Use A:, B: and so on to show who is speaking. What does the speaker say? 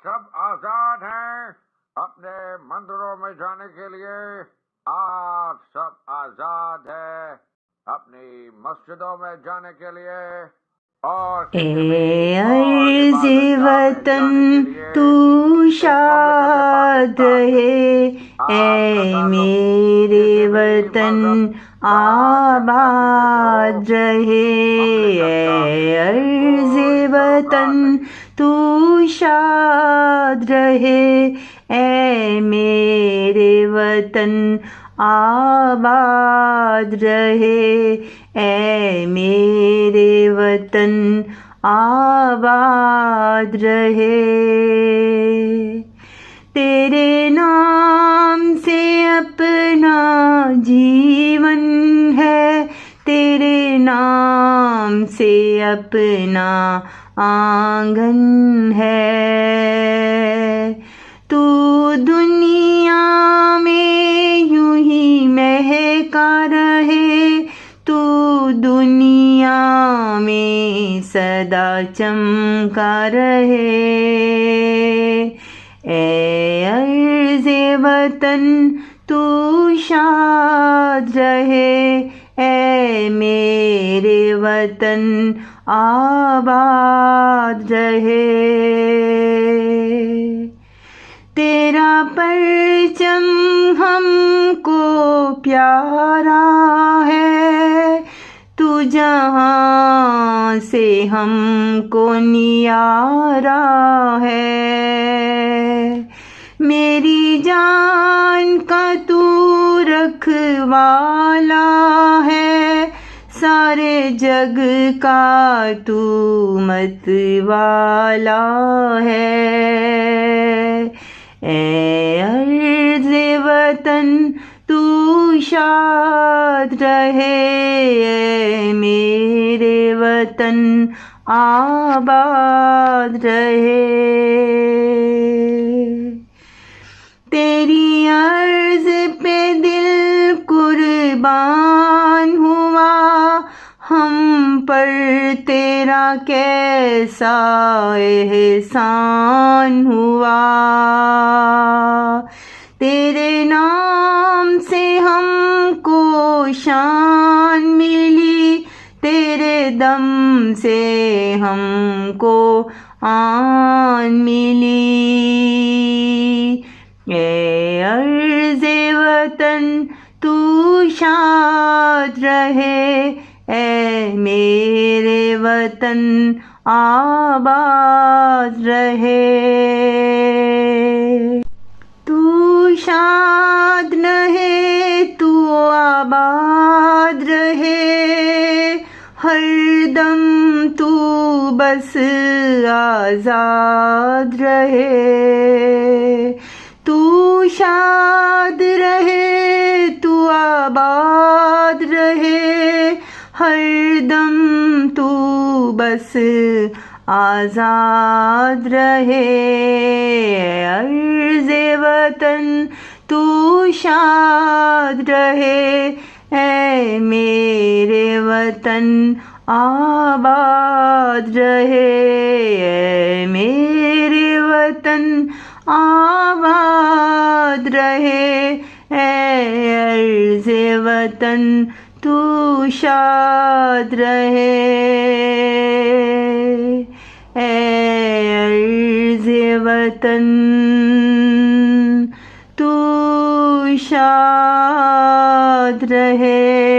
A: सब आजाद हैं अपने मंदिरों में जाने के लिए। आप सब आजाद हैं अपनी मस्जिदों में जाने के लिए और
B: ए अर्ज़ वतन तू शाद रहे, ए मेरे वतन आबाद रहे। ए अर्ज़ वतन तू शाद रहे, ए मेरे वतन आबाद रहे। ए मेरे वतन आबाद रहे। तेरे नाम से अपना जीवन है, तेरे नाम से अपना आंगन है। तू दुनिया में यूं ही महका रहे, तू दुनिया में सदा चमका रहे। ए अर्ज़े वतन तू शाद रहे, ए मेरे वतन आबाद रहे। तेरा परचम हमको प्यारा है, तू जहाँ से हमको नियारा है। मेरी जान का तू रखवाला है, सारे जग का तू मतवाला है। ए अर्ज़े वतन तू शाद रहे, ए मेरे वतन आबाद रहे। तेरी अर्ज़ पे दिल कुर्बान हुआ, हम पर तेरा कैसा एहसान हुआ। तेरे नाम से हमको शान मिली, तेरे दम से हमको आन मिली। ए अर्ज़े वतन तू शाद रहे, ए मेरे वतन आबाद रहे। तू शाद रहे, तू आबाद रहे, हरदम तू बस आजाद रहे। तू शाद रहे, तू आबाद रहे, हरदम तू बस आजाद रहे। अर्ज़े वतन तू शाद रहे, ए मेरे वतन आबाद रहे। ए मेरे वतन आबाद रहे, ए अर्ज़े वतन तू शाद रहे। ए अर्ज़े वतन तू शाद रहे।